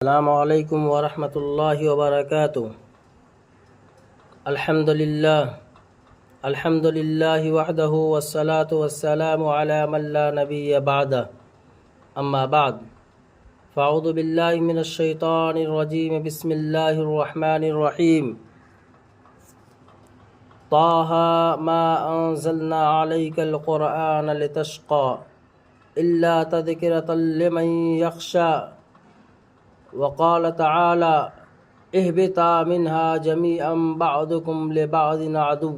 السلام علیکم ورحمۃ اللہ وبرکاتہ۔ الحمد للہ وحدہ والصلاة والسلام علی من لا نبی بعدہ، اما بعد فاعوذ باللہ من الشیطان الرجیم، بسم اللہ الرحمن الرحیم۔ طٰہٰ ما انزلنا علیک القرآن لتشقى الا تذکرۃ لمن یخشی۔ وقال تعالى اهبطا منها جميعا بعضكم لبعض عدو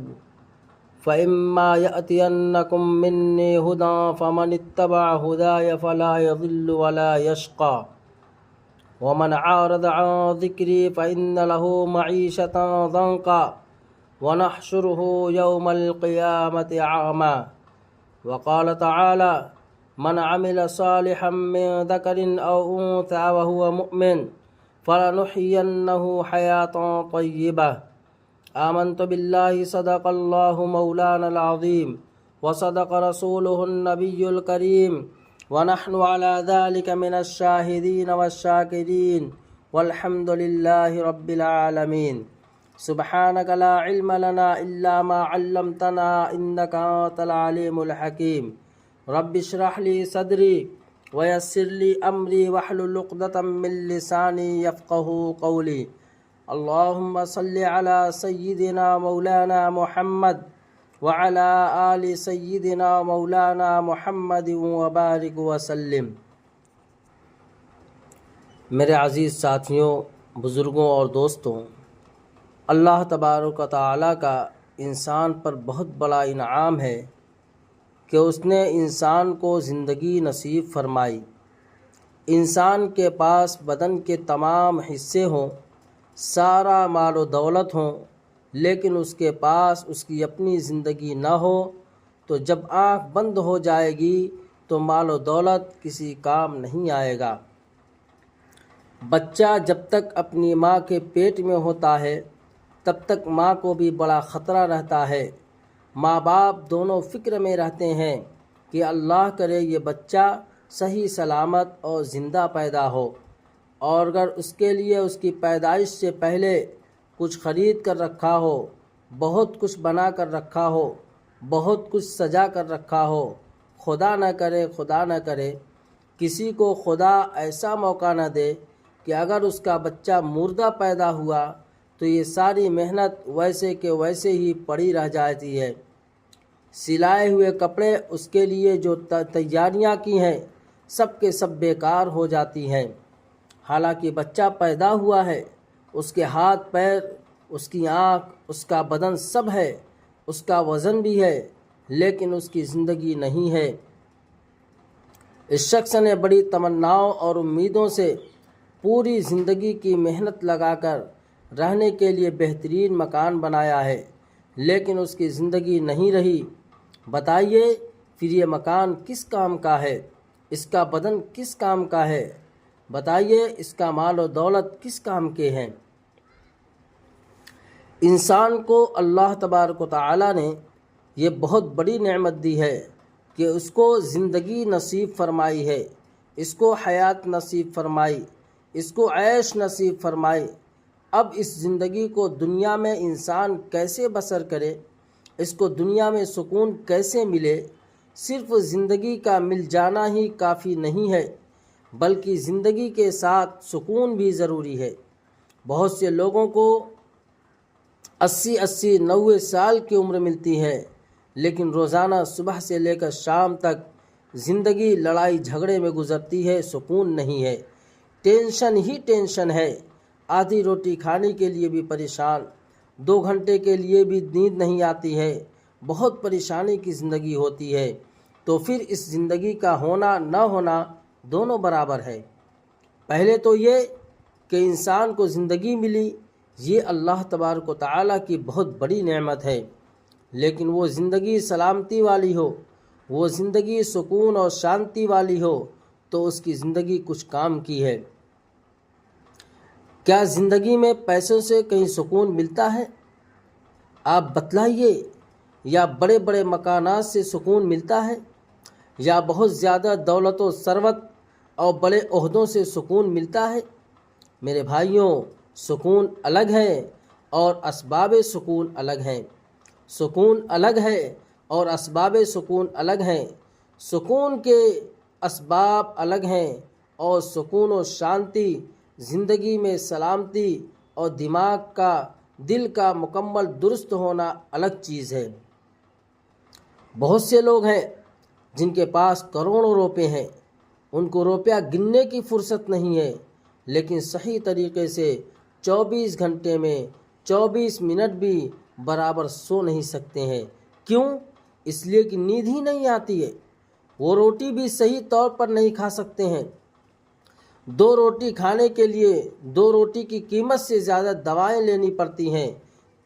فإما يأتينكم مني هدى فمن اتبع هداي فلا يضل ولا يشقى ومن أعرض عن ذكري فإن له معيشة ضنكا ونحشره يوم القيامة أعمى وقال تعالى من عمل صالحا من ذكر أو أنثى وهو مؤمن فلنحيينه حياة طيبة آمنت بالله صدق الله مولانا العظيم وصدق رسوله النبي الكريم ونحن على ذلك من الشاهدين والشاكرين والحمد لله رب العالمين سبحانك لا علم لنا إلا ما علمتنا إنك أنت العليم الحكيم رب اشرح لي صدري ويسر لي أمري واحلل عقدة من لساني يفقهوا قولي اللهم صل على سيدنا مولانا محمد وعلى آل سيدنا مولانا محمد وبارك وسلم۔ میرے عزیز ساتھیوں، بزرگوں اور دوستوں، اللہ تبارک و تعالیٰ کا انسان پر بہت بڑا انعام ہے کہ اس نے انسان کو زندگی نصیب فرمائی۔ انسان کے پاس بدن کے تمام حصے ہوں، سارا مال و دولت ہوں، لیکن اس کے پاس اس کی اپنی زندگی نہ ہو تو جب آنکھ بند ہو جائے گی تو مال و دولت کسی کام نہیں آئے گا۔ بچہ جب تک اپنی ماں کے پیٹ میں ہوتا ہے تب تک ماں کو بھی بڑا خطرہ رہتا ہے۔ ماں باپ دونوں فکر میں رہتے ہیں کہ اللہ کرے یہ بچہ صحیح سلامت اور زندہ پیدا ہو، اور اگر اس کے لیے اس کی پیدائش سے پہلے کچھ خرید کر رکھا ہو، بہت کچھ بنا کر رکھا ہو، بہت کچھ سجا کر رکھا ہو، خدا نہ کرے کسی کو خدا ایسا موقع نہ دے کہ اگر اس کا بچہ مردہ پیدا ہوا تو یہ ساری محنت ویسے کہ ویسے ہی پڑی رہ جاتی ہے۔ سلائے ہوئے کپڑے اس کے لیے جو تیاریاں کی ہیں سب کے سب بیکار ہو جاتی ہیں۔ حالانکہ بچہ پیدا ہوا ہے، اس کے ہاتھ پیر، اس کی آنکھ، اس کا بدن سب ہے، اس کا وزن بھی ہے، لیکن اس کی زندگی نہیں ہے۔ اس شخص نے بڑی تمناؤں اور امیدوں سے پوری زندگی کی محنت لگا کر رہنے کے لیے بہترین مکان بنایا ہے، لیکن اس کی زندگی نہیں رہی۔ بتائیے پھر یہ مکان کس کام کا ہے؟ اس کا بدن کس کام کا ہے؟ بتائیے اس کا مال و دولت کس کام کے ہیں؟ انسان کو اللہ تبارک و تعالیٰ نے یہ بہت بڑی نعمت دی ہے کہ اس کو زندگی نصیب فرمائی ہے، اس کو حیات نصیب فرمائی، اس کو عیش نصیب فرمائی۔ اب اس زندگی کو دنیا میں انسان کیسے بسر کرے، اس کو دنیا میں سکون کیسے ملے؟ صرف زندگی کا مل جانا ہی کافی نہیں ہے، بلکہ زندگی کے ساتھ سکون بھی ضروری ہے۔ بہت سے لوگوں کو 80-90 سال کی عمر ملتی ہے، لیکن روزانہ صبح سے لے کر شام تک زندگی لڑائی جھگڑے میں گزرتی ہے، سکون نہیں ہے، ٹینشن ہی ٹینشن ہے۔ آدھی روٹی کھانے کے لیے بھی پریشان، 2 گھنٹے کے لیے بھی نیند نہیں آتی ہے، بہت پریشانی کی زندگی ہوتی ہے۔ تو پھر اس زندگی کا ہونا نہ ہونا دونوں برابر ہے۔ پہلے تو یہ کہ انسان کو زندگی ملی، یہ اللہ تبارک و تعالیٰ کی بہت بڑی نعمت ہے، لیکن وہ زندگی سلامتی والی ہو، وہ زندگی سکون اور شانتی والی ہو تو اس کی زندگی کچھ کام کی ہے۔ کیا زندگی میں پیسوں سے کہیں سکون ملتا ہے؟ آپ بتلائیے، یا بڑے بڑے مکانات سے سکون ملتا ہے، یا بہت زیادہ دولت و ثروت اور بڑے عہدوں سے سکون ملتا ہے؟ میرے بھائیوں، سکون الگ ہے اور اسباب سکون الگ ہیں۔ سکون الگ ہے اور اسباب سکون الگ ہیں۔ سکون کے اسباب الگ ہیں اور سکون و شانتی، زندگی میں سلامتی اور دل کا مکمل درست ہونا الگ چیز ہے۔ بہت سے لوگ ہیں جن کے پاس کروڑوں روپے ہیں، ان کو روپیہ گننے کی فرصت نہیں ہے، لیکن صحیح طریقے سے 24 گھنٹے میں 24 منٹ بھی برابر سو نہیں سکتے ہیں۔ کیوں؟ اس لیے کہ نیند ہی نہیں آتی ہے۔ وہ روٹی بھی صحیح طور پر نہیں کھا سکتے ہیں۔ 2 روٹی کھانے کے لیے 2 روٹی کی قیمت سے زیادہ دوائیں لینی پڑتی ہیں،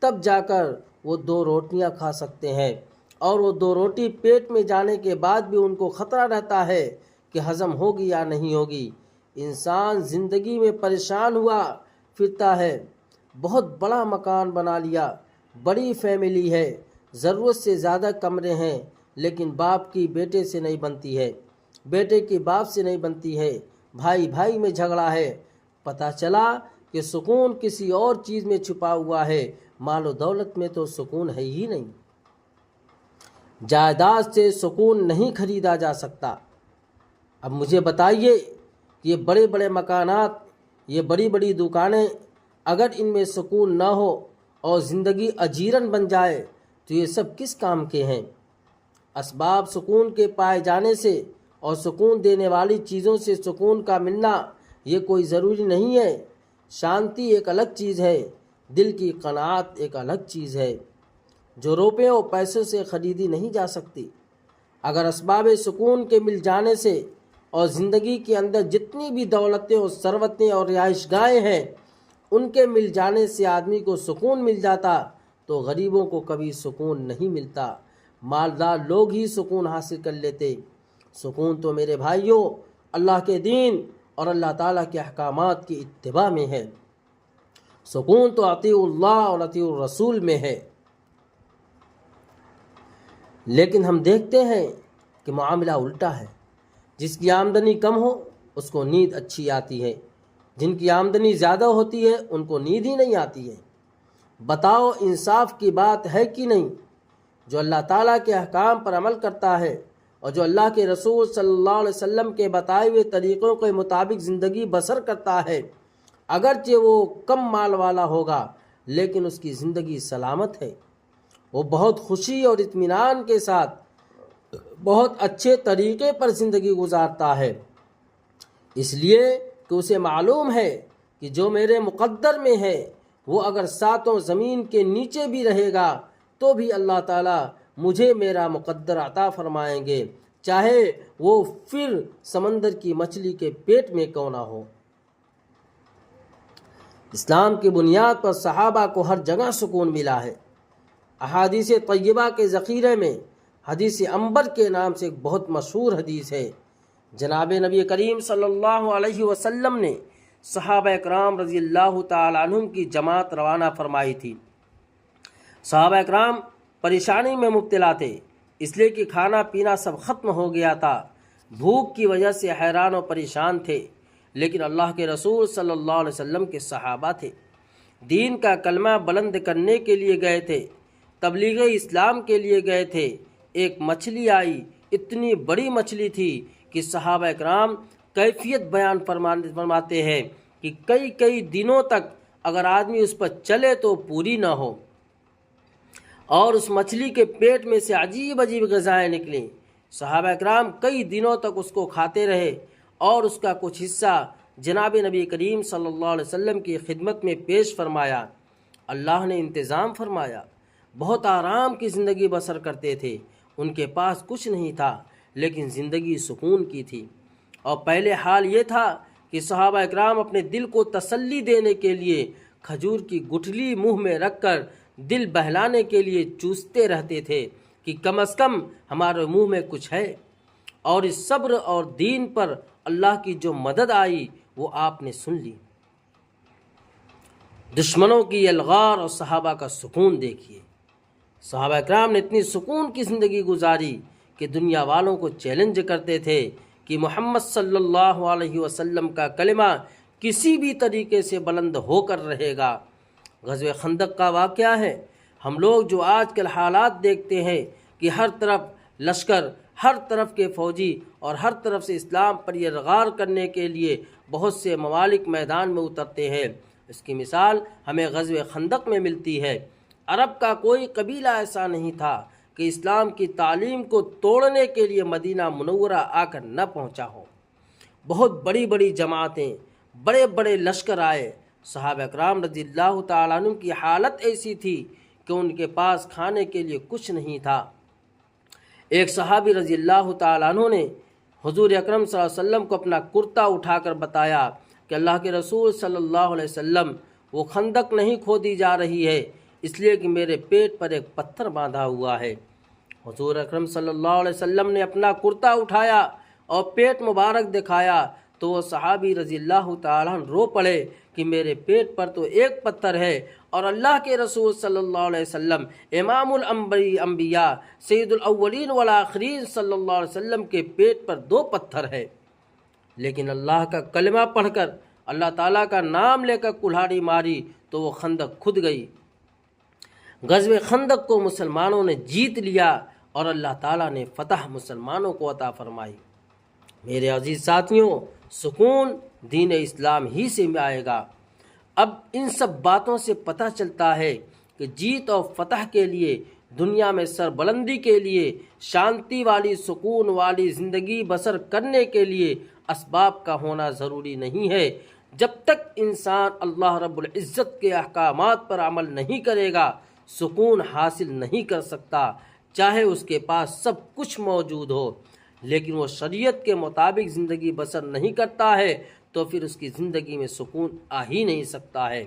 تب جا کر وہ 2 روٹیاں کھا سکتے ہیں، اور وہ 2 روٹی پیٹ میں جانے کے بعد بھی ان کو خطرہ رہتا ہے کہ ہضم ہوگی یا نہیں ہوگی۔ انسان زندگی میں پریشان ہوا پھرتا ہے، بہت بڑا مکان بنا لیا، بڑی فیملی ہے، ضرورت سے زیادہ کمرے ہیں، لیکن باپ کی بیٹے سے نہیں بنتی ہے، بیٹے کی باپ سے نہیں بنتی ہے، بھائی بھائی میں جھگڑا ہے۔ پتہ چلا کہ سکون کسی اور چیز میں چھپا ہوا ہے، مال و دولت میں تو سکون ہے ہی نہیں۔ جائیداد سے سکون نہیں خریدا جا سکتا۔ اب مجھے بتائیے، یہ بڑے بڑے مکانات، یہ بڑی بڑی دکانیں، اگر ان میں سکون نہ ہو اور زندگی اجیرن بن جائے تو یہ سب کس کام کے ہیں؟ اسباب سکون کے پائے جانے سے اور سکون دینے والی چیزوں سے سکون کا ملنا یہ کوئی ضروری نہیں ہے۔ شانتی ایک الگ چیز ہے، دل کی قناعت ایک الگ چیز ہے، جو روپے اور پیسوں سے خریدی نہیں جا سکتی۔ اگر اسباب سکون کے مل جانے سے اور زندگی کے اندر جتنی بھی دولتیں اور ثروتیں اور رہائش گاہیں ہیں ان کے مل جانے سے آدمی کو سکون مل جاتا تو غریبوں کو کبھی سکون نہیں ملتا، مالدار لوگ ہی سکون حاصل کر لیتے۔ سکون تو میرے بھائیوں اللہ کے دین اور اللہ تعالیٰ کے احکامات کی اتباع میں ہے۔ سکون تو اطیع اللہ اور اطیع الرسول میں ہے۔ لیکن ہم دیکھتے ہیں کہ معاملہ الٹا ہے۔ جس کی آمدنی کم ہو اس کو نیند اچھی آتی ہے، جن کی آمدنی زیادہ ہوتی ہے ان کو نیند ہی نہیں آتی ہے۔ بتاؤ انصاف کی بات ہے کہ نہیں؟ جو اللہ تعالیٰ کے احکام پر عمل کرتا ہے اور جو اللہ کے رسول صلی اللہ علیہ وسلم کے بتائے ہوئے طریقوں کے مطابق زندگی بسر کرتا ہے، اگرچہ وہ کم مال والا ہوگا لیکن اس کی زندگی سلامت ہے، وہ بہت خوشی اور اطمینان کے ساتھ بہت اچھے طریقے پر زندگی گزارتا ہے، اس لیے کہ اسے معلوم ہے کہ جو میرے مقدر میں ہے وہ اگر 7 زمین کے نیچے بھی رہے گا تو بھی اللہ تعالیٰ مجھے میرا مقدر عطا فرمائیں گے، چاہے وہ پھر سمندر کی مچھلی کے پیٹ میں کیوں نہ ہو۔ اسلام کی بنیاد پر صحابہ کو ہر جگہ سکون ملا ہے۔ احادیث طیبہ کے ذخیرے میں حدیث عنبر کے نام سے ایک بہت مشہور حدیث ہے۔ جناب نبی کریم صلی اللہ علیہ وسلم نے صحابہ اکرام رضی اللہ تعالی عنہم کی جماعت روانہ فرمائی تھی۔ صحابہ اکرام پریشانی میں مبتلا تھے، اس لیے کہ کھانا پینا سب ختم ہو گیا تھا، بھوک کی وجہ سے حیران و پریشان تھے، لیکن اللہ کے رسول صلی اللہ علیہ وسلم کے صحابہ تھے، دین کا کلمہ بلند کرنے کے لیے گئے تھے، تبلیغ اسلام کے لیے گئے تھے۔ ایک مچھلی آئی، اتنی بڑی مچھلی تھی کہ صحابہ اکرام کیفیت بیان فرماتے ہیں کہ کئی دنوں تک اگر آدمی اس پر چلے تو پوری نہ ہو، اور اس مچھلی کے پیٹ میں سے عجیب غذائیں نکلیں۔ صحابہ اکرام کئی دنوں تک اس کو کھاتے رہے اور اس کا کچھ حصہ جناب نبی کریم صلی اللہ علیہ وسلم کی خدمت میں پیش فرمایا۔ اللہ نے انتظام فرمایا، بہت آرام کی زندگی بسر کرتے تھے، ان کے پاس کچھ نہیں تھا لیکن زندگی سکون کی تھی۔ اور پہلے حال یہ تھا کہ صحابہ اکرام اپنے دل کو تسلی دینے کے لیے کھجور کی گٹھلی منہ میں رکھ کر دل بہلانے کے لیے چوستے رہتے تھے کہ کم از کم ہمارے منہ میں کچھ ہے۔ اور اس صبر اور دین پر اللہ کی جو مدد آئی وہ آپ نے سن لی۔ دشمنوں کی الغار اور صحابہ کا سکون دیکھیے۔ صحابہ اکرام نے اتنی سکون کی زندگی گزاری کہ دنیا والوں کو چیلنج کرتے تھے کہ محمد صلی اللہ علیہ وسلم کا کلمہ کسی بھی طریقے سے بلند ہو کر رہے گا۔ غزوہ خندق کا واقعہ ہے۔ ہم لوگ جو آج کل حالات دیکھتے ہیں کہ ہر طرف لشکر، ہر طرف کے فوجی اور ہر طرف سے اسلام پر یرغار کرنے کے لیے بہت سے ممالک میدان میں اترتے ہیں، اس کی مثال ہمیں غزوہ خندق میں ملتی ہے۔ عرب کا کوئی قبیلہ ایسا نہیں تھا کہ اسلام کی تعلیم کو توڑنے کے لیے مدینہ منورہ آ کر نہ پہنچا ہو۔ بہت بڑی بڑی جماعتیں، بڑے بڑے لشکر آئے۔ صحابہ اکرام رضی اللہ تعالیٰ عنہ کی حالت ایسی تھی کہ ان کے پاس کھانے کے لیے کچھ نہیں تھا۔ ایک صحابی رضی اللہ تعالیٰ عنہ نے حضور اکرم صلی اللہ علیہ وسلم کو اپنا کرتا اٹھا کر بتایا کہ اللہ کے رسول صلی اللہ علیہ وسلم، وہ خندق نہیں کھودی جا رہی ہے، اس لیے کہ میرے پیٹ پر ایک پتھر باندھا ہوا ہے۔ حضور اکرم صلی اللہ علیہ وسلم نے اپنا کرتا اٹھایا اور پیٹ مبارک دکھایا تو وہ صحابی رضی اللہ تعالیٰ عنہ رو پڑے کہ میرے پیٹ پر تو ایک پتھر ہے اور اللہ کے رسول صلی اللہ علیہ وسلم، امام الانبیاء، سید الاولین والآخرین صلی اللہ علیہ وسلم کے پیٹ پر 2 پتھر ہے۔ لیکن اللہ کا کلمہ پڑھ کر، اللہ تعالیٰ کا نام لے کر کلہاڑی ماری تو وہ خندق کھد گئی۔ غزوہ خندق کو مسلمانوں نے جیت لیا اور اللہ تعالیٰ نے فتح مسلمانوں کو عطا فرمائی۔ میرے عزیز ساتھیوں، سکون دین اسلام ہی سے آئے گا۔ اب ان سب باتوں سے پتہ چلتا ہے کہ جیت اور فتح کے لیے، دنیا میں سربلندی کے لیے، شانتی والی، سکون والی زندگی بسر کرنے کے لیے اسباب کا ہونا ضروری نہیں ہے۔ جب تک انسان اللہ رب العزت کے احکامات پر عمل نہیں کرے گا، سکون حاصل نہیں کر سکتا، چاہے اس کے پاس سب کچھ موجود ہو، لیکن وہ شریعت کے مطابق زندگی بسر نہیں کرتا ہے تو پھر اس کی زندگی میں سکون آ ہی نہیں سکتا ہے۔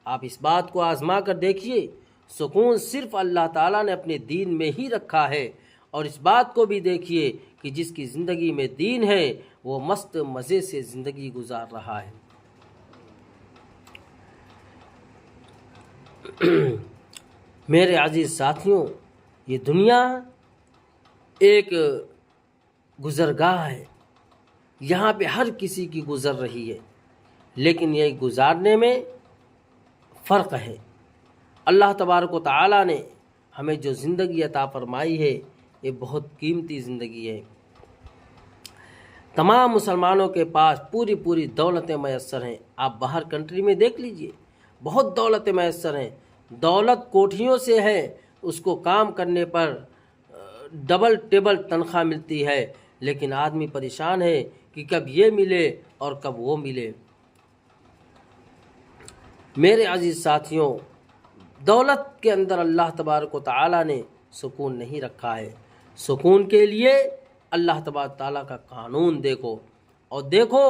آپ اس بات کو آزما کر دیکھیے، سکون صرف اللہ تعالیٰ نے اپنے دین میں ہی رکھا ہے، اور اس بات کو بھی دیکھیے کہ جس کی زندگی میں دین ہے وہ مست مزے سے زندگی گزار رہا ہے۔ میرے عزیز ساتھیوں، یہ دنیا ایک گزرگاہ ہے، یہاں پہ ہر کسی کی گزر رہی ہے، لیکن یہ گزارنے میں فرق ہے۔ اللہ تبارک و تعالیٰ نے ہمیں جو زندگی عطا فرمائی ہے، یہ بہت قیمتی زندگی ہے۔ تمام مسلمانوں کے پاس پوری دولتیں میسر ہیں۔ آپ باہر کنٹری میں دیکھ لیجئے، بہت دولتیں میسر ہیں، دولت کوٹھیوں سے ہے، اس کو کام کرنے پر ڈبل ٹیبل تنخواہ ملتی ہے، لیکن آدمی پریشان ہے کہ کب یہ ملے اور کب وہ ملے۔ میرے عزیز ساتھیوں، دولت کے اندر اللہ تبارک و تعالیٰ نے سکون نہیں رکھا ہے۔ سکون کے لیے اللہ تبارک تعالیٰ کا قانون دیکھو، اور دیکھو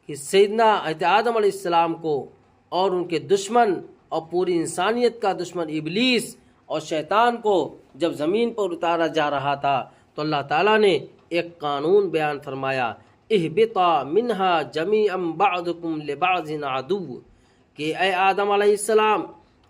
کہ سیدنا آدم علیہ السلام کو اور ان کے دشمن اور پوری انسانیت کا دشمن ابلیس اور شیطان کو جب زمین پر اتارا جا رہا تھا تو اللہ تعالیٰ نے ایک قانون بیان فرمایا، اہبطا منہا جمیعا بعضکم لبعض عدو، کہ اے آدم علیہ السلام،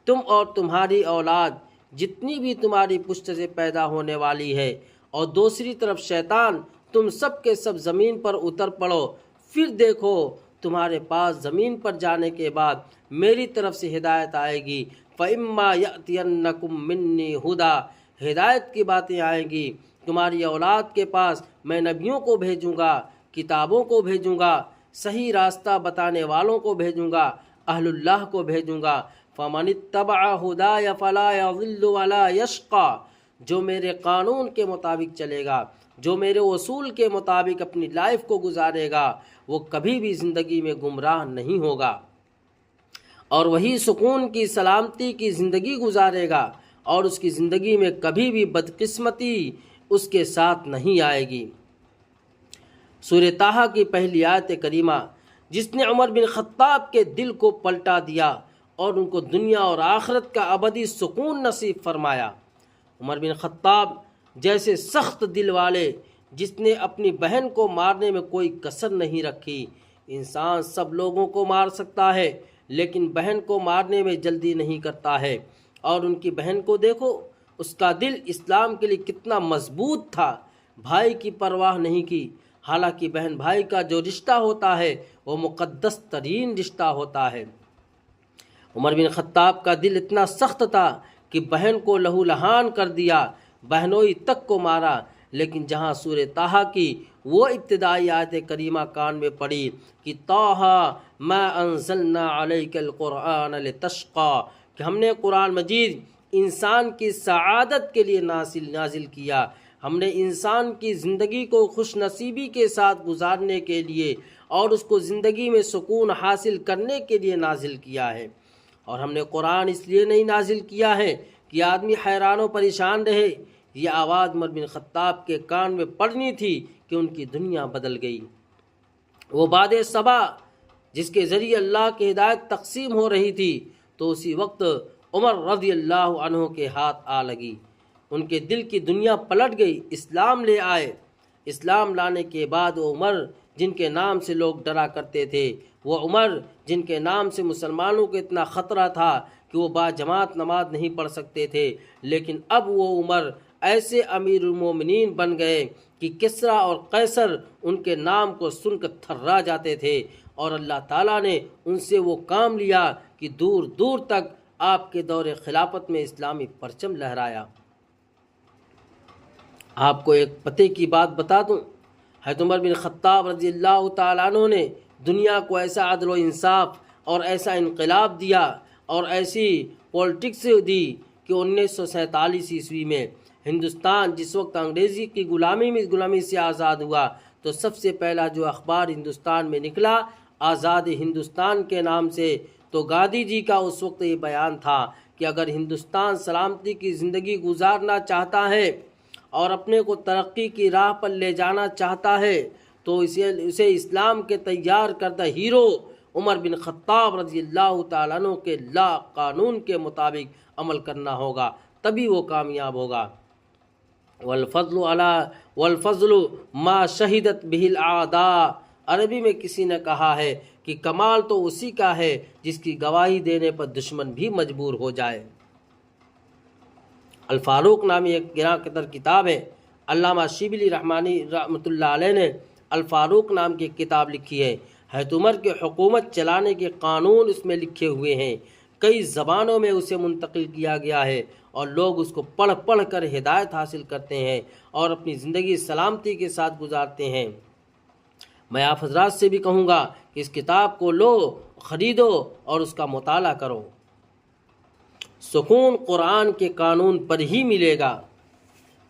تم اور تمہاری اولاد جتنی بھی تمہاری پشت سے پیدا ہونے والی ہے، اور دوسری طرف شیطان، تم سب کے سب زمین پر اتر پڑو، پھر دیکھو تمہارے پاس زمین پر جانے کے بعد میری طرف سے ہدایت آئے گی، فَإِمَّا يَأْتِيَنَّكُم مِّنِّي هُدًى، ہدایت کی باتیں آئیں گی، تمہاری اولاد کے پاس میں نبیوں کو بھیجوں گا، کتابوں کو بھیجوں گا، صحیح راستہ بتانے والوں کو بھیجوں گا، اہل اللہ کو بھیجوں گا، فَمَنِ اتَّبَعَ هُدَايَ فَلَا يَضِلُّ وَلَا يَشْقَى، جو میرے قانون کے مطابق چلے گا، جو میرے اصول کے مطابق اپنی لائف کو گزارے گا، وہ کبھی بھی زندگی میں گمراہ نہیں ہوگا، اور وہی سکون کی، سلامتی کی زندگی گزارے گا، اور اس کی زندگی میں کبھی بھی بدقسمتی اس کے ساتھ نہیں آئے گی۔ سورہ طٰہٰ کی پہلی آیت کریمہ، جس نے عمر بن خطاب کے دل کو پلٹا دیا اور ان کو دنیا اور آخرت کا ابدی سکون نصیب فرمایا۔ عمر بن خطاب جیسے سخت دل والے، جس نے اپنی بہن کو مارنے میں کوئی کسر نہیں رکھی۔ انسان سب لوگوں کو مار سکتا ہے، لیکن بہن کو مارنے میں جلدی نہیں کرتا ہے، اور ان کی بہن کو دیکھو، اس کا دل اسلام کے لیے کتنا مضبوط تھا، بھائی کی پرواہ نہیں کی، حالانکہ بہن بھائی کا جو رشتہ ہوتا ہے وہ مقدس ترین رشتہ ہوتا ہے۔ عمر بن خطاب کا دل اتنا سخت تھا کہ بہن کو لہو لہان کر دیا، بہنوئی تک کو مارا، لیکن جہاں سورہ طٰہٰ کی وہ ابتدائی آیت کریمہ کان میں پڑی کہ طٰہٰ ما انزلنا علیک القرآن لتشقی، کہ ہم نے قرآن مجید انسان کی سعادت کے لیے نازل کیا، ہم نے انسان کی زندگی کو خوش نصیبی کے ساتھ گزارنے کے لیے اور اس کو زندگی میں سکون حاصل کرنے کے لیے نازل کیا ہے۔ اور ہم نے قرآن اس لیے نہیں نازل کیا ہے کہ آدمی حیران و پریشان رہے۔ یہ آواز عمر بن خطاب کے کان میں پڑنی تھی کہ ان کی دنیا بدل گئی۔ وہ باد صبا جس کے ذریعے اللہ کی ہدایت تقسیم ہو رہی تھی، تو اسی وقت عمر رضی اللہ عنہ کے ہاتھ آ لگی، ان کے دل کی دنیا پلٹ گئی، اسلام لے آئے۔ اسلام لانے کے بعد وہ عمر جن کے نام سے لوگ ڈرا کرتے تھے، وہ عمر جن کے نام سے مسلمانوں کو اتنا خطرہ تھا کہ وہ باجماعت نماز نہیں پڑھ سکتے تھے، لیکن اب وہ عمر ایسے امیر المومنین بن گئے کہ کسریٰ اور قیصر ان کے نام کو سن کر تھرا جاتے تھے، اور اللہ تعالیٰ نے ان سے وہ کام لیا کہ دور دور تک آپ کے دور خلافت میں اسلامی پرچم لہرایا۔ آپ کو ایک پتے کی بات بتا دوں، حضرت عمر بن خطاب رضی اللہ تعالیٰ عنہ نے دنیا کو ایسا عدل و انصاف اور ایسا انقلاب دیا اور ایسی پولیٹکس دی کہ 1947 عیسوی میں ہندوستان جس وقت انگریزی کی غلامی سے آزاد ہوا، تو سب سے پہلا جو اخبار ہندوستان میں نکلا آزاد ہندوستان کے نام سے، تو گاندھی جی کا اس وقت یہ بیان تھا کہ اگر ہندوستان سلامتی کی زندگی گزارنا چاہتا ہے اور اپنے کو ترقی کی راہ پر لے جانا چاہتا ہے تو اسے اسلام کے تیار کردہ ہیرو عمر بن خطاب رضی اللہ تعالیٰ عنہ کے لا قانون کے مطابق عمل کرنا ہوگا، تبھی وہ کامیاب ہوگا۔ والفضل ما شہدت به الاعداء، عربی میں کسی نے کہا ہے کہ کمال تو اسی کا ہے جس کی گواہی دینے پر دشمن بھی مجبور ہو جائے۔ الفاروق نامی ایک گراں قدر کتاب ہے، علامہ شبلی رحمانی رحمۃ اللہ علیہ نے الفاروق نام کی کتاب لکھی ہے۔ حضرت عمر کے حکومت چلانے کے قانون اس میں لکھے ہوئے ہیں، کئی زبانوں میں اسے منتقل کیا گیا ہے، اور لوگ اس کو پڑھ پڑھ کر ہدایت حاصل کرتے ہیں اور اپنی زندگی سلامتی کے ساتھ گزارتے ہیں۔ میں آپ حضرات سے بھی کہوں گا کہ اس کتاب کو لو، خریدو اور اس کا مطالعہ کرو۔ سکون قرآن کے قانون پر ہی ملے گا۔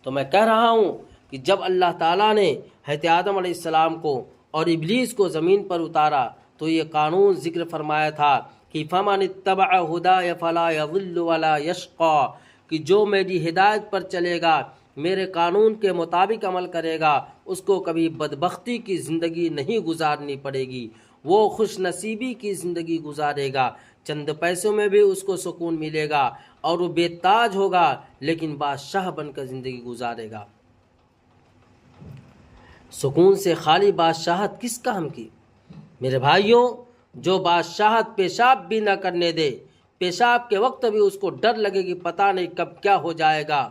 تو میں کہہ رہا ہوں کہ جب اللہ تعالیٰ نے حضرت آدم علیہ السلام کو اور ابلیس کو زمین پر اتارا تو یہ قانون ذکر فرمایا تھا کہ فمن اتبع ہدای فلا یضل ولا یشقی، کہ جو میری ہدایت پر چلے گا، میرے قانون کے مطابق عمل کرے گا، اس کو کبھی بدبختی کی زندگی نہیں گزارنی پڑے گی، وہ خوش نصیبی کی زندگی گزارے گا، چند پیسوں میں بھی اس کو سکون ملے گا، اور وہ بے تاج ہوگا لیکن بادشاہ بن کر زندگی گزارے گا۔ سکون سے خالی بادشاہت کس کام کی؟ میرے بھائیوں، جو بادشاہت پیشاب بھی نہ کرنے دے، پیشاب کے وقت بھی اس کو ڈر لگے کہ پتہ نہیں کب کیا ہو جائے گا،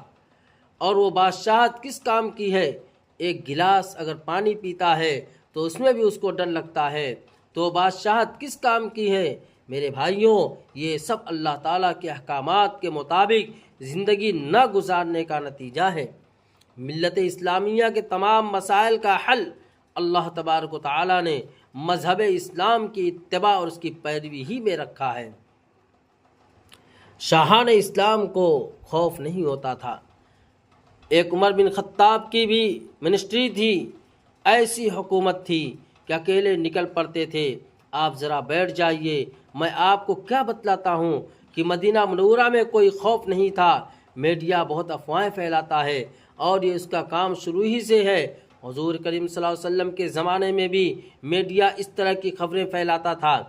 اور وہ بادشاہت کس کام کی ہے؟ ایک گلاس اگر پانی پیتا ہے تو اس میں بھی اس کو ڈر لگتا ہے، تو بادشاہت کس کام کی ہے؟ میرے بھائیوں، یہ سب اللہ تعالیٰ کے احکامات کے مطابق زندگی نہ گزارنے کا نتیجہ ہے۔ ملت اسلامیہ کے تمام مسائل کا حل اللہ تبارک و تعالیٰ نے مذہب اسلام کی اتباع اور اس کی پیروی ہی میں رکھا ہے۔ شاہان اسلام کو خوف نہیں ہوتا تھا۔ ایک عمر بن خطاب کی بھی منسٹری تھی، ایسی حکومت تھی کہ اکیلے نکل پڑتے تھے۔ آپ ذرا بیٹھ جائیے، میں آپ کو کیا بتلاتا ہوں کہ مدینہ منورہ میں کوئی خوف نہیں تھا۔ میڈیا بہت افواہیں پھیلاتا ہے اور یہ اس کا کام شروع ہی سے ہے۔ حضور کریم صلی اللہ علیہ وسلم کے زمانے میں بھی میڈیا اس طرح کی خبریں پھیلاتا تھا،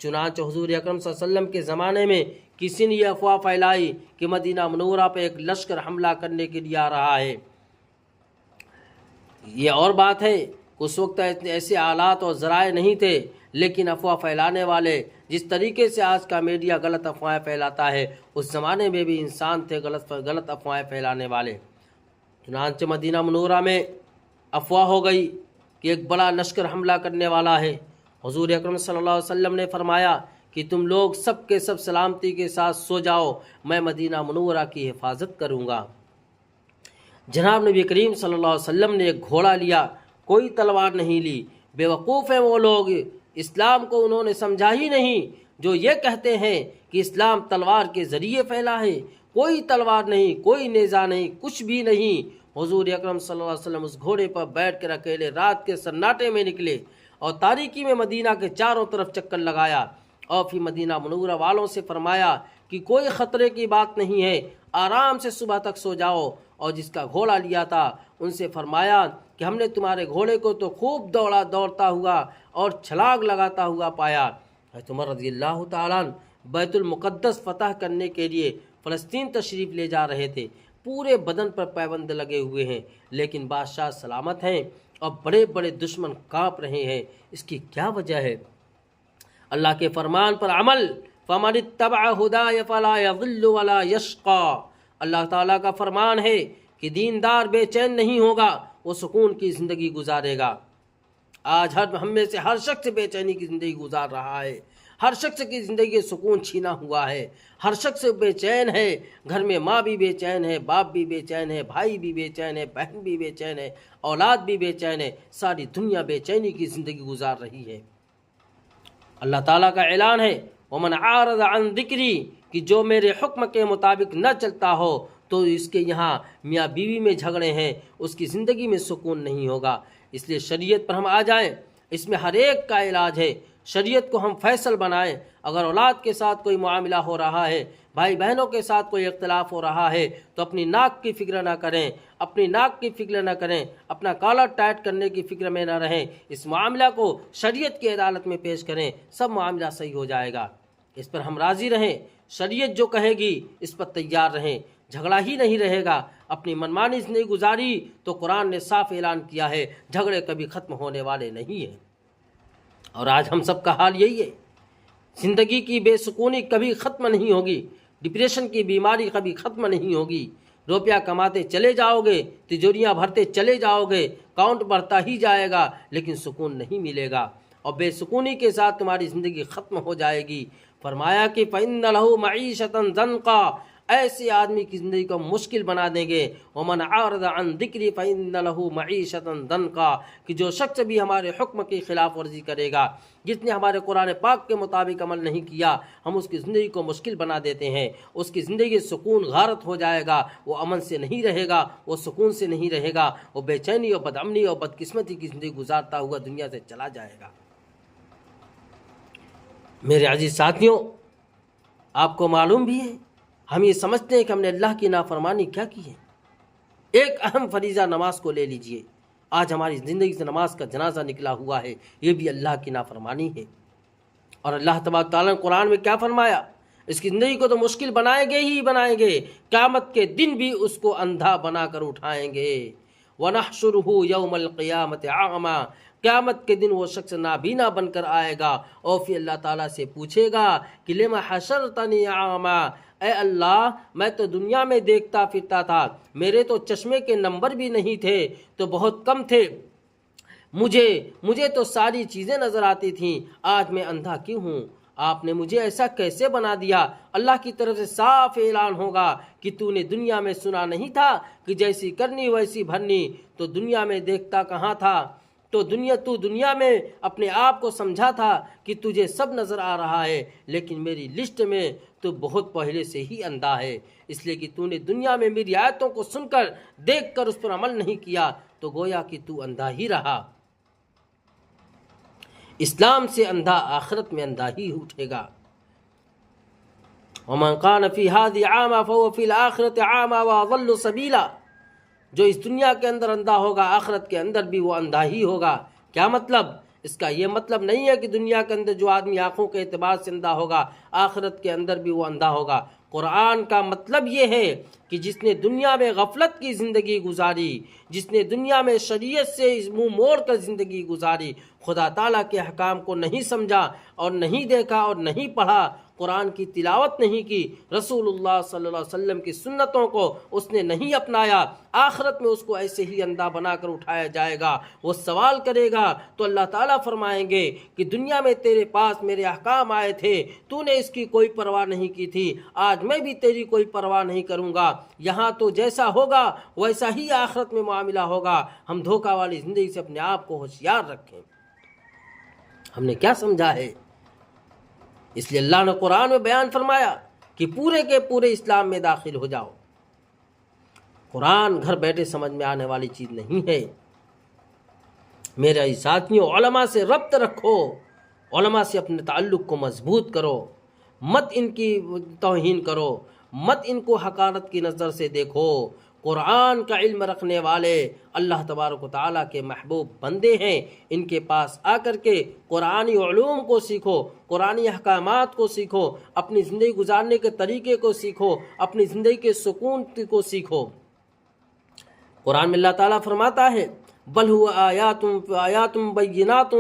چنانچہ حضور اکرم صلی اللہ علیہ وسلم کے زمانے میں کسی نے یہ افواہ پھیلائی کہ مدینہ منورہ پہ ایک لشکر حملہ کرنے کے لیے آ رہا ہے۔ یہ اور بات ہے کہ اس وقت ایسے آلات اور ذرائع نہیں تھے، لیکن افواہ پھیلانے والے جس طریقے سے آج کا میڈیا غلط افواہیں پھیلاتا ہے، اس زمانے میں بھی انسان تھے غلط افواہیں پھیلانے والے۔ چنانچہ مدینہ منورہ میں افواہ ہو گئی کہ ایک بڑا لشکر حملہ کرنے والا ہے۔ حضور اکرم صلی اللہ علیہ وسلم نے فرمایا کہ تم لوگ سب کے سب سلامتی کے ساتھ سو جاؤ، میں مدینہ منورہ کی حفاظت کروں گا۔ جناب نبی کریم صلی اللہ علیہ وسلم نے ایک گھوڑا لیا، کوئی تلوار نہیں لی۔ بے وقوف ہیں وہ لوگ، اسلام کو انہوں نے سمجھا ہی نہیں، جو یہ کہتے ہیں کہ اسلام تلوار کے ذریعے پھیلا ہے۔ کوئی تلوار نہیں، کوئی نیزہ نہیں، کچھ بھی نہیں۔ حضور اکرم صلی اللہ علیہ وسلم اس گھوڑے پر بیٹھ کر اکیلے رات کے سناٹے میں نکلے اور تاریکی میں مدینہ کے چاروں طرف چکر لگایا، اور پھر مدینہ منورہ والوں سے فرمایا کہ کوئی خطرے کی بات نہیں ہے، آرام سے صبح تک سو جاؤ۔ اور جس کا گھوڑا لیا تھا ان سے فرمایا کہ ہم نے تمہارے گھوڑے کو تو خوب دوڑتا ہوا اور چھلانگ لگاتا ہوا پایا۔ حضرت عمر رضی اللہ تعالیٰ عنہ بیت المقدس فتح کرنے کے لیے فلسطین تشریف لے جا رہے تھے، پورے بدن پر پابند لگے ہوئے ہیں، لیکن بادشاہ سلامت ہیں اور بڑے بڑے دشمن کانپ رہے ہیں۔ اس کی کیا وجہ ہے؟ اللہ کے فرمان پر عمل، فَمَنِ اتَّبَعَ هُدَايَ فَلَا يَضِلُّ وَلَا يَشْقَى۔ اللہ تعالیٰ کا فرمان ہے کہ دیندار بے چین نہیں ہوگا، وہ سکون کی زندگی گزارے گا۔ آج ہم میں سے ہر شخص بے چینی کی زندگی گزار رہا ہے، ہر شخص کی زندگی سکون چھینا ہوا ہے، ہر شخص بے چین ہے۔ گھر میں ماں بھی بے چین ہے، باپ بھی بے چین ہے، بھائی بھی بے چین ہے، بہن بھی بے چین ہے، اولاد بھی بے چین ہے، ساری دنیا بے چینی کی زندگی گزار رہی ہے۔ اللہ تعالیٰ کا اعلان ہے وَمَنْ عَارَضَ عَنْ ذِكْرِي، کہ جو میرے حکم کے مطابق نہ چلتا ہو تو اس کے یہاں میاں بیوی میں جھگڑے ہیں، اس کی زندگی میں سکون نہیں ہوگا۔ اس لیے شریعت پر ہم آ جائیں، اس میں ہر ایک کا علاج ہے۔ شریعت کو ہم فیصل بنائیں۔ اگر اولاد کے ساتھ کوئی معاملہ ہو رہا ہے، بھائی بہنوں کے ساتھ کوئی اختلاف ہو رہا ہے، تو اپنی ناک کی فکر نہ کریں، اپنی ناک کی فکر نہ کریں، اپنا کالر ٹائٹ کرنے کی فکر میں نہ رہیں۔ اس معاملہ کو شریعت کی عدالت میں پیش کریں، سب معاملہ صحیح ہو جائے گا۔ اس پر ہم راضی رہیں، شریعت جو کہے گی اس پر تیار رہیں، جھگڑا ہی نہیں رہے گا۔ اپنی منمانی زندگی گزاری تو قرآن نے صاف اعلان کیا ہے، جھگڑے کبھی ختم ہونے والے نہیں ہیں۔ اور آج ہم سب کا حال یہی ہے، زندگی کی بے سکونی کبھی ختم نہیں ہوگی، ڈپریشن کی بیماری کبھی ختم نہیں ہوگی۔ روپیہ کماتے چلے جاؤ گے، تجوریاں بھرتے چلے جاؤ گے، کاؤنٹ بڑھتا ہی جائے گا، لیکن سکون نہیں ملے گا، اور بے سکونی کے ساتھ تمہاری زندگی ختم ہو جائے گی۔ فرمایا کہ فَإِنَّ لَهُ مَعِيشَةً ضَنْقًا، ایسے آدمی کی زندگی کو مشکل بنا دیں گے۔ وَمَنْ عَارَضَ عَنْ ذِكْرِي فَإِنَّ لَهُ مَعِيشَةً ضَنْقًا، کہ جو شخص بھی ہمارے حکم کی خلاف ورزی کرے گا، جس نے ہمارے قرآن پاک کے مطابق عمل نہیں کیا، ہم اس کی زندگی کو مشکل بنا دیتے ہیں۔ اس کی زندگی سکون غارت ہو جائے گا، وہ امن سے نہیں رہے گا، وہ سکون سے نہیں رہے گا، وہ بے چینی اور بدامنی اور بدقسمتی کی زندگی گزارتا ہوا دنیا سے چلا جائے گا۔ میرے عزیز ساتھیوں، آپ کو معلوم بھی ہے، ہم یہ سمجھتے ہیں کہ ہم نے اللہ کی نافرمانی کیا کی ہے۔ ایک اہم فریضہ نماز کو لے لیجئے، آج ہماری زندگی سے نماز کا جنازہ نکلا ہوا ہے، یہ بھی اللہ کی نافرمانی ہے۔ اور اللہ تبارک تعالیٰ نے قرآن میں کیا فرمایا؟ اس کی زندگی کو تو مشکل بنائیں گے ہی بنائیں گے، قیامت کے دن بھی اس کو اندھا بنا کر اٹھائیں گے۔ وَنَحْشُرُهُ يَوْمَ الْقِيَامَةِ أَعْمَى، قیامت کے دن وہ شخص نابینا بن کر آئے گا، اور پھر اللہ تعالیٰ سے پوچھے گا کہ لِمَ حَشَرْتَنِي أَعْمَى، اے اللہ میں تو دنیا میں دیکھتا پھرتا تھا، میرے تو چشمے کے نمبر بھی نہیں تھے، تو بہت کم تھے، مجھے تو ساری چیزیں نظر آتی تھیں، آج میں اندھا کیوں ہوں؟ آپ نے مجھے ایسا کیسے بنا دیا؟ اللہ کی طرف سے صاف اعلان ہوگا کہ تو نے دنیا میں سنا نہیں تھا کہ جیسی کرنی ویسی بھرنی، تو دنیا میں دیکھتا کہاں تھا؟ تو دنیا میں اپنے آپ کو سمجھا تھا کہ تجھے سب نظر آ رہا ہے، لیکن میری لسٹ میں تو بہت پہلے سے ہی اندھا ہے، اس لیے کہ تو نے دنیا میں میری آیتوں کو سن کر دیکھ کر اس پر عمل نہیں کیا، تو گویا کہ تو اندھا ہی رہا۔ اسلام سے اندھا آخرت میں اندھا ہی اٹھے گا۔ وَمَنْ قَانَ فِي هَذِهِ عَامًا فَهُوَ فِي الْآخِرَةِ عَامًا وَأَضَلُّ سَبِيلًا، جو اس دنیا کے اندر اندھا ہوگا، آخرت کے اندر بھی وہ اندھا ہی ہوگا۔ کیا مطلب؟ اس کا یہ مطلب نہیں ہے کہ دنیا کے اندر جو آدمی آنکھوں کے اعتبار سے اندھا ہوگا، آخرت کے اندر بھی وہ اندھا ہوگا۔ قرآن کا مطلب یہ ہے کہ جس نے دنیا میں غفلت کی زندگی گزاری، جس نے دنیا میں شریعت سے منہ موڑ کر زندگی گزاری، خدا تعالیٰ کے احکام کو نہیں سمجھا اور نہیں دیکھا اور نہیں پڑھا، قرآن کی تلاوت نہیں کی، رسول اللہ صلی اللہ علیہ وسلم کی سنتوں کو اس نے نہیں اپنایا، آخرت میں اس کو ایسے ہی اندھا بنا کر اٹھایا جائے گا۔ وہ سوال کرے گا تو اللہ تعالیٰ فرمائیں گے کہ دنیا میں تیرے پاس میرے احکام آئے تھے، تو نے اس کی کوئی پرواہ نہیں کی تھی، آج میں بھی تیری کوئی پرواہ نہیں کروں گا۔ یہاں تو جیسا ہوگا ویسا ہی آخرت میں معاملہ ہوگا۔ ہم دھوکہ والی زندگی سے اپنے آپ کو ہوشیار رکھیں۔ ہم نے کیا سمجھا ہے؟ اس لیے اللہ نے قرآن میں بیان فرمایا کہ پورے کے پورے اسلام میں داخل ہو جاؤ۔ قرآن گھر بیٹھے سمجھ میں آنے والی چیز نہیں ہے۔ میرے ساتھیوں، علماء سے ربط رکھو، علماء سے اپنے تعلق کو مضبوط کرو، مت ان کی توہین کرو، مت ان کو حقارت کی نظر سے دیکھو۔ قرآن کا علم رکھنے والے اللہ تبارک و تعالیٰ کے محبوب بندے ہیں، ان کے پاس آ کر کے قرآنی علوم کو سیکھو، قرآنی احکامات کو سیکھو، اپنی زندگی گزارنے کے طریقے کو سیکھو، اپنی زندگی کے سکون کو سیکھو۔ قرآن میں اللہ تعالیٰ فرماتا ہے بل هو آیات بینات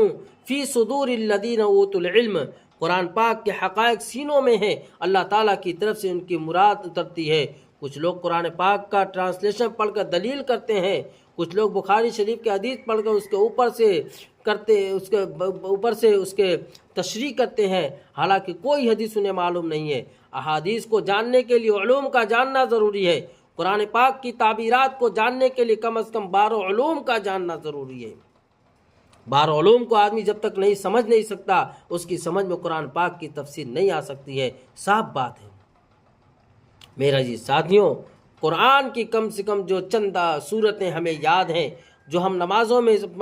فی صدور الذین اوتوا العلم، قرآن پاک کے حقائق سینوں میں ہیں، اللہ تعالیٰ کی طرف سے ان کی مراد اترتی ہے۔ کچھ لوگ قرآن پاک کا ٹرانسلیشن پڑھ کر دلیل کرتے ہیں، کچھ لوگ بخاری شریف کے حدیث پڑھ کر اس کے اوپر سے اس کے تشریح کرتے ہیں، حالانکہ کوئی حدیث انہیں معلوم نہیں ہے۔ احادیث کو جاننے کے لیے علوم کا جاننا ضروری ہے، قرآن پاک کی تعبیرات کو جاننے کے لیے کم از کم 12 علوم کا جاننا ضروری ہے۔ 12 علوم کو آدمی جب تک نہیں سمجھ نہیں سکتا، اس کی سمجھ میں قرآن پاک کی تفسیر نہیں آ سکتی ہے، صاف بات ہے۔ میرا جی ساتھیوں، قرآن کی کم سے کم جو چند صورتیں ہمیں یاد ہیں، جو ہم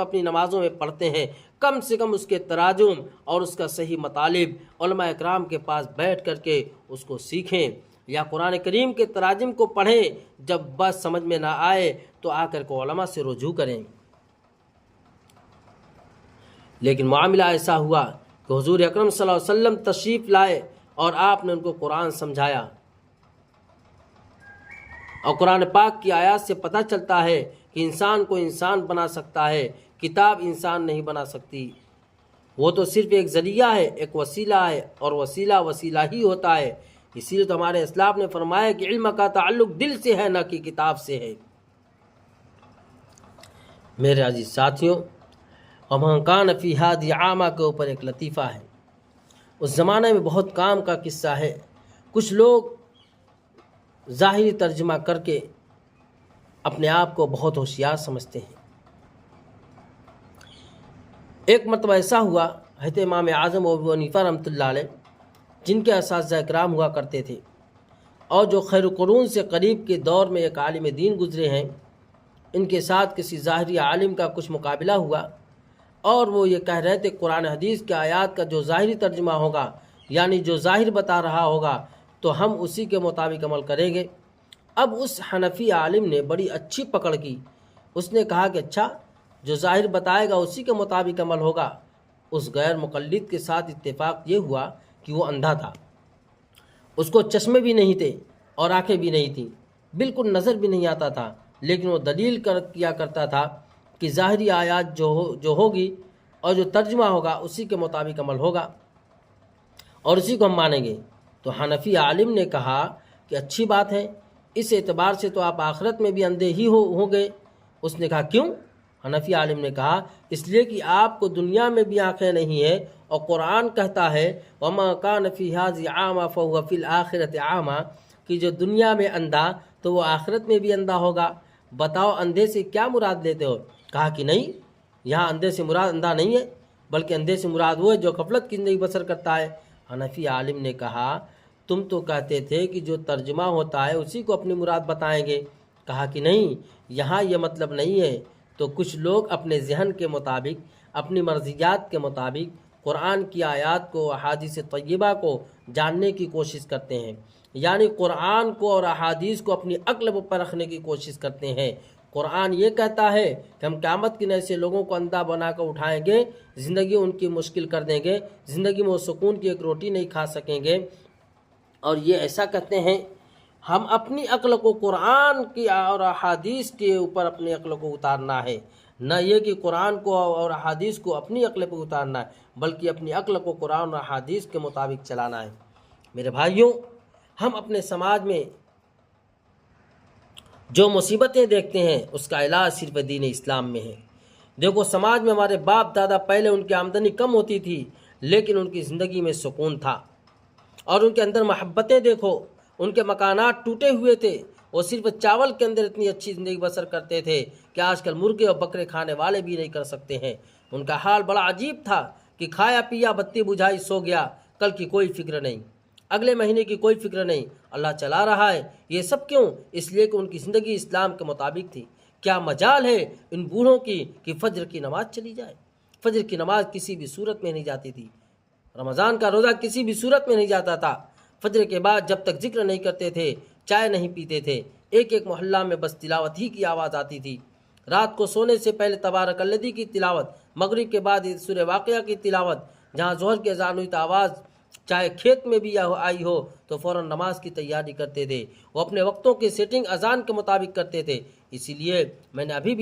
اپنی نمازوں میں پڑھتے ہیں، کم سے کم اس کے تراجم اور اس کا صحیح مطالب علماء اکرام کے پاس بیٹھ کر کے اس کو سیکھیں، یا قرآن کریم کے تراجم کو پڑھیں۔ جب بات سمجھ میں نہ آئے تو آ کر کے علماء سے رجوع کریں۔ لیکن معاملہ ایسا ہوا کہ حضور اکرم صلی اللہ علیہ وسلم تشریف لائے اور آپ نے ان کو قرآن سمجھایا، اور قرآن پاک کی آیات سے پتہ چلتا ہے کہ انسان کو انسان بنا سکتا ہے، کتاب انسان نہیں بنا سکتی۔ وہ تو صرف ایک ذریعہ ہے، ایک وسیلہ ہے، اور وسیلہ وسیلہ ہی ہوتا ہے۔ اسی لیے تو ہمارے اسلاف نے فرمایا کہ علم کا تعلق دل سے ہے، نہ کہ کتاب سے ہے۔ میرے عزیز ساتھیوں، وَمَنْ كَانَ فِي هَذِهِ عَامَةٍ کے اوپر ایک لطیفہ ہے۔ اس زمانے میں بہت کام کا قصہ ہے۔ کچھ لوگ ظاہری ترجمہ کر کے اپنے آپ کو بہت ہوشیار سمجھتے ہیں۔ ایک مرتبہ ایسا ہوا، حضرت امام اعظم ابو حنیفہ رحمۃ اللہ علیہ، جن کے اساتذہ اکرام ہوا کرتے تھے اور جو خیر القرون سے قریب کے دور میں ایک عالم دین گزرے ہیں، ان کے ساتھ کسی ظاہری عالم کا کچھ مقابلہ ہوا، اور وہ یہ کہہ رہے تھے قرآن حدیث کے آیات کا جو ظاہری ترجمہ ہوگا، یعنی جو ظاہر بتا رہا ہوگا، تو ہم اسی کے مطابق عمل کریں گے۔ اب اس حنفی عالم نے بڑی اچھی پکڑ کی، اس نے کہا کہ اچھا، جو ظاہر بتائے گا اسی کے مطابق عمل ہوگا۔ اس غیر مقلد کے ساتھ اتفاق یہ ہوا کہ وہ اندھا تھا، اس کو چشمے بھی نہیں تھے اور آنکھیں بھی نہیں تھیں، بالکل نظر بھی نہیں آتا تھا، لیکن وہ دلیل کیا کرتا تھا کہ ظاہری آیات جو ہوگی اور جو ترجمہ ہوگا اسی کے مطابق عمل ہوگا اور اسی کو ہم مانیں گے۔ تو حنفی عالم نے کہا کہ اچھی بات ہے، اس اعتبار سے تو آپ آخرت میں بھی اندھے ہی ہوں گے۔ اس نے کہا کیوں؟ حنفی عالم نے کہا اس لیے کہ آپ کو دنیا میں بھی آنکھیں نہیں ہیں، اور قرآن کہتا ہے وَمَا كَانَ فِي هَذِهِ عَامًا فَهُوَ فِي الْآخِرَةِ عَامًا، کہ جو دنیا میں اندھا تو وہ آخرت میں بھی اندھا ہوگا۔ بتاؤ اندھے سے کیا مراد لیتے ہو؟ کہا کہ نہیں، یہاں اندھے سے مراد اندھا نہیں ہے، بلکہ اندھے سے مراد وہ ہے جو غفلت کی زندگی بسر کرتا ہے۔ حنفی عالم نے کہا تم تو کہتے تھے کہ جو ترجمہ ہوتا ہے اسی کو اپنی مراد بتائیں گے۔ کہا کہ نہیں، یہاں یہ مطلب نہیں ہے۔ تو کچھ لوگ اپنے ذہن کے مطابق، اپنی مرضیات کے مطابق قرآن کی آیات کو، احادیث طیبہ کو جاننے کی کوشش کرتے ہیں، یعنی قرآن کو اور احادیث کو اپنی عقل پر رکھنے کی کوشش کرتے ہیں۔ قرآن یہ کہتا ہے کہ ہم قیامت کے دن ایسے لوگوں کو اندھا بنا کر اٹھائیں گے، زندگی ان کی مشکل کر دیں گے، زندگی میں وہ سکون کی ایک روٹی نہیں کھا سکیں گے۔ اور یہ ایسا کہتے ہیں ہم اپنی عقل کو قرآن کی اور احادیث کے اوپر اپنی عقل کو اتارنا ہے، نہ یہ کہ قرآن کو اور احادیث کو اپنی عقل پہ اتارنا ہے، بلکہ اپنی عقل کو قرآن اور احادیث کے مطابق چلانا ہے۔ میرے بھائیوں، ہم اپنے سماج میں جو مصیبتیں دیکھتے ہیں اس کا علاج صرف دین اسلام میں ہے۔ دیکھو، سماج میں ہمارے باپ دادا پہلے ان کی آمدنی کم ہوتی تھی لیکن ان کی زندگی میں سکون تھا، اور ان کے اندر محبتیں دیکھو، ان کے مکانات ٹوٹے ہوئے تھے، وہ صرف چاول کے اندر اتنی اچھی زندگی بسر کرتے تھے کہ آج کل مرغے اور بکرے کھانے والے بھی نہیں کر سکتے ہیں۔ ان کا حال بڑا عجیب تھا کہ کھایا پیا، بتی بجھائی، سو گیا، کل کی کوئی فکر نہیں، اگلے مہینے کی کوئی فکر نہیں، اللہ چلا رہا ہے۔ یہ سب کیوں؟ اس لیے کہ ان کی زندگی اسلام کے مطابق تھی۔ کیا مجال ہے ان بوڑھوں کی کہ فجر کی نماز چلی جائے؟ فجر کی نماز کسی بھی صورت میں نہیں جاتی تھی، رمضان کا روزہ کسی بھی صورت میں نہیں جاتا تھا۔ فجر کے بعد جب تک ذکر نہیں کرتے تھے، چائے نہیں پیتے تھے، ایک ایک محلہ میں بس تلاوت ہی کی آواز آتی تھی۔ رات کو سونے سے پہلے تبارک الذی کی تلاوت، مغرب کے بعد سورہ واقعہ کی تلاوت، جہاں ظہر کی اذان ہوئی تو آواز چاہے کھیت میں بھی آئی ہو تو فوراً نماز کی تیاری کرتے تھے۔ وہ اپنے وقتوں کی سیٹنگ اذان کے مطابق کرتے تھے۔ اسی لیے میں نے ابھی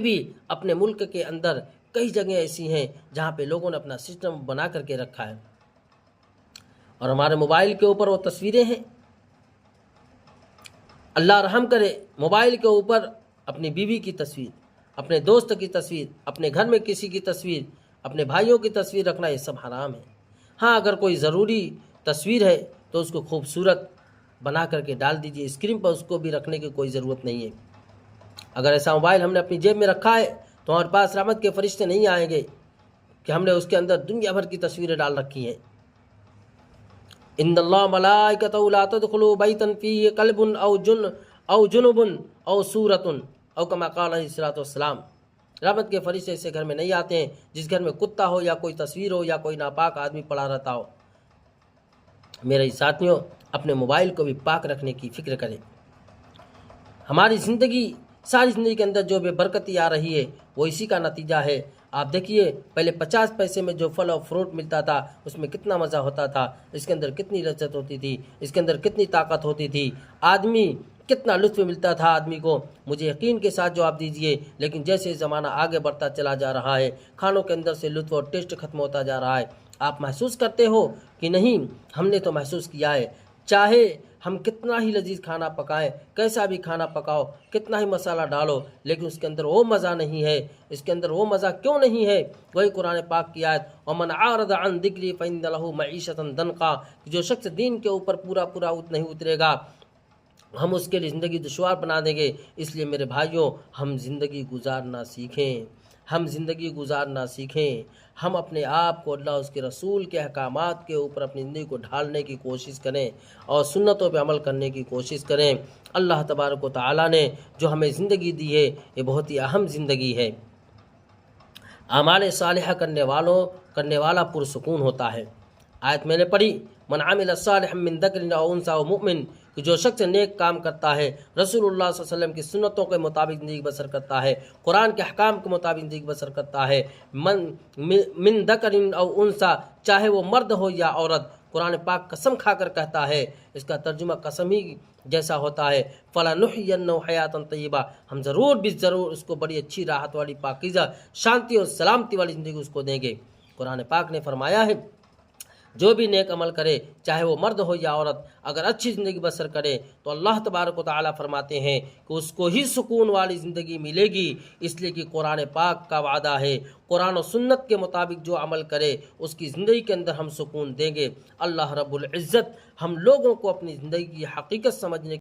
بھی اپنے ملک کے اندر کئی جگہیں ایسی ہیں جہاں پہ لوگوں نے اپنا سسٹم بنا کر کے رکھا ہے، اور ہمارے موبائل کے اوپر وہ تصویریں ہیں۔ اللہ رحم کرے، موبائل کے اوپر اپنی بیوی کی تصویر، اپنے دوست کی تصویر، اپنے گھر میں کسی کی تصویر، اپنے بھائیوں کی تصویر رکھنا، یہ سب حرام ہے۔ ہاں، اگر کوئی ضروری تصویر ہے تو اس کو خوبصورت بنا کر کے ڈال دیجیے، اسکرین پر اس کو بھی رکھنے کی کوئی ضرورت نہیں ہے۔ اگر ایسا موبائل ہم نے اپنی جیب میں رکھا ہے تو ہمارے پاس رحمت کے فرشتے نہیں آئیں گے کہ ہم نے اس کے اندر دنیا بھر کی تصویریں ڈال رکھی ہیں۔ ان اللہ ملائکتہ لا تدخلوا بیتا فیہ کلب او جنب او صورت او کما قال علیہ الصلوۃ والسلام۔ رحمت کے فرشتے ایسے گھر میں نہیں آتے ہیں جس گھر میں کتا ہو یا کوئی تصویر ہو یا کوئی ناپاک آدمی پڑا رہتا ہو۔ میرے ساتھیوں، اپنے موبائل کو بھی پاک رکھنے کی فکر کریں۔ ہماری ساری زندگی کے اندر جو بے برکتی آ رہی ہے وہ اسی کا نتیجہ ہے۔ آپ دیکھیے، پہلے 50 پیسے میں جو پھل اور فروٹ ملتا تھا اس میں کتنا مزہ ہوتا تھا، اس کے اندر کتنی لذت ہوتی تھی، اس کے اندر کتنی طاقت ہوتی تھی، آدمی کتنا لطف ملتا تھا آدمی کو۔ مجھے یقین کے ساتھ جواب دیجئے، لیکن جیسے زمانہ آگے بڑھتا چلا جا رہا ہے، کھانوں کے اندر سے لطف اور ٹیسٹ ختم ہوتا جا رہا ہے۔ آپ محسوس کرتے ہو کہ نہیں؟ ہم نے تو محسوس کیا ہے۔ چاہے ہم کتنا ہی لذیذ کھانا پکائیں، کیسا بھی کھانا پکاؤ، کتنا ہی مسالہ ڈالو، لیکن اس کے اندر وہ مزہ نہیں ہے۔ اس کے اندر وہ مزہ کیوں نہیں ہے؟ وہی قرآن پاک کی آیت، وَمَنْ عَارَضَ عَنْ ذِكْرِي فَإِنَّ لَهُ مَعِيشَةً ضَنْكًا، جو شخص دین کے اوپر پورا نہیں اترے گا، ہم اس کے لیے زندگی دشوار بنا دیں گے۔ اس لیے میرے بھائیوں، ہم زندگی گزارنا سیکھیں۔ ہم اپنے آپ کو اللہ اس کے رسول کے احکامات کے اوپر اپنی زندگی کو ڈھالنے کی کوشش کریں اور سنتوں پہ عمل کرنے کی کوشش کریں۔ اللہ تبارک و تعالیٰ نے جو ہمیں زندگی دی ہے یہ بہت ہی اہم زندگی ہے۔ اعمال صالحہ کرنے والا پرسکون ہوتا ہے۔ آیت میں نے پڑھی، من عمل صالحا من ذکر او انثى او مؤمن، کہ جو شخص نیک کام کرتا ہے، رسول اللہ صلی اللہ علیہ وسلم کی سنتوں کے مطابق زندگی بسر کرتا ہے، قرآن کے احکام کے مطابق زندگی بسر کرتا ہے، من ذکر او انثى، چاہے وہ مرد ہو یا عورت۔ قرآن پاک قسم کھا کر کہتا ہے، اس کا ترجمہ قسم ہی جیسا ہوتا ہے، فَلَنُحْيِيَنَّهُ حَيَاةً طَيِّبَةً، ہم ضرور اس کو بڑی اچھی راحت والی، پاکیزہ، شانتی اور سلامتی والی زندگی اس کو دیں گے۔ قرآن پاک نے فرمایا ہے، جو بھی نیک عمل کرے، چاہے وہ مرد ہو یا عورت، اگر اچھی زندگی بسر کرے تو اللہ تبارک و تعالیٰ فرماتے ہیں کہ اس کو ہی سکون والی زندگی ملے گی، اس لیے کہ قرآن پاک کا وعدہ ہے، قرآن و سنت کے مطابق جو عمل کرے اس کی زندگی کے اندر ہم سکون دیں گے۔ اللہ رب العزت ہم لوگوں کو اپنی زندگی کی حقیقت سمجھنے